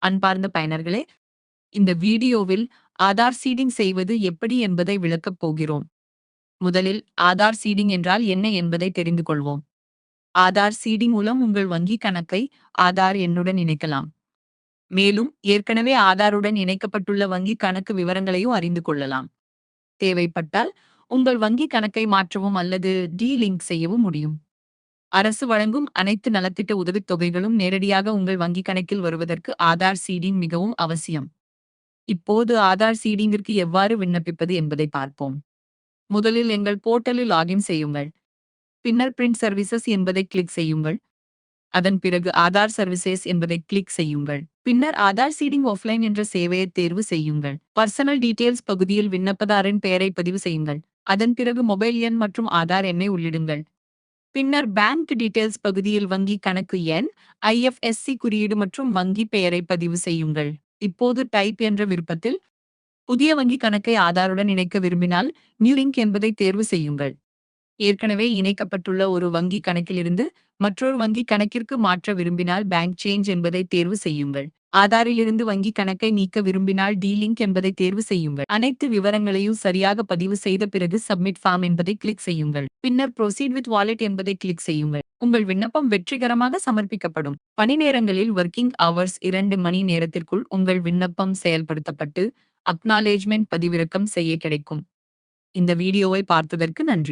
அன்பார்ந்த பயனர்களே, இந்த வீடியோவில் ஆதார் சீடிங் செய்வது எப்படி என்பதை விளக்கப் போகிறோம். முதலில் ஆதார் சீடிங் என்றால் என்ன என்பதை தெரிந்து கொள்வோம். ஆதார் சீடிங் மூலம் உங்கள் வங்கி கணக்கை ஆதார் எண்ணுடன் இணைக்கலாம். மேலும் ஏற்கனவே ஆதாருடன் இணைக்கப்பட்டுள்ள வங்கி கணக்கு விவரங்களையும் அறிந்து கொள்ளலாம். தேவைப்பட்டால் உங்கள் வங்கி கணக்கை மாற்றவும் அல்லது டீலிங்க் செய்யவும் முடியும். அரசு வழங்கும் அனைத்து நலத்திட்ட உதவித் தொகைகளும் நேரடியாக உங்கள் வங்கி கணக்கில் வருவதற்கு ஆதார் சீடிங் மிகவும் அவசியம். இப்போது ஆதார் சீடிங்கிற்கு எவ்வாறு விண்ணப்பிப்பது என்பதை பார்ப்போம். முதலில் எங்கள் போர்ட்டலில் லாகின் செய்யுங்கள். பின்னர் பிரிண்ட் சர்வீசஸ் என்பதை கிளிக் செய்யுங்கள். அதன் பிறகு ஆதார் சர்வீசஸ் என்பதை கிளிக் செய்யுங்கள். பின்னர் ஆதார் சீடிங் ஆஃப்லைன் என்ற சேவையை தேர்வு செய்யுங்கள். பர்சனல் டீடைல்ஸ் பகுதியில் விண்ணப்பதாரின் பெயரை பதிவு செய்யுங்கள். அதன் பிறகு மொபைல் எண் மற்றும் ஆதார் எண்ணை உள்ளிடுங்கள். பின்னர் பேங்க் டீடைல்ஸ் பகுதியில் வங்கி கணக்கு எண், ஐஎஃப்எஸ்சி குறியீடு மற்றும் வங்கி பெயரை பதிவு செய்யுங்கள். இப்போது டைப் என்ற விருப்பத்தில் புதிய வங்கி கணக்கை ஆதாருடன் இணைக்க விரும்பினால் நியூ லிங்க் என்பதை தேர்வு செய்யுங்கள். ஏற்கனவே இணைக்கப்பட்டுள்ள ஒரு வங்கி கணக்கிலிருந்து மற்றொரு வங்கி கணக்கிற்கு மாற்ற விரும்பினால் பேங்க் சேஞ்ச் என்பதை தேர்வு செய்யுங்கள். ஆதாரிலிருந்து வங்கி கணக்கை நீக்க விரும்பினால் டீலிங்க் என்பதை தேர்வு செய்யுங்கள். அனைத்து விவரங்களையும் சரியாக பதிவு செய்த பிறகு சப்மிட் ஃபார்ம் என்பதை கிளிக் செய்யுங்கள். பின்னர் ப்ரொசீட் வித் வாலெட் என்பதை கிளிக் செய்யுங்கள். உங்கள் விண்ணப்பம் வெற்றிகரமாக சமர்ப்பிக்கப்படும். பணி நேரங்களில் ஒர்க்கிங் ஹவர்ஸ் 2 மணி நேரத்திற்குள் உங்கள் விண்ணப்பம் செயல்படுத்தப்பட்டு அக்னாலேஜ்மெண்ட் பதிவிறக்கம் செய்ய கிடைக்கும். இந்த வீடியோவை பார்த்ததற்கு நன்றி.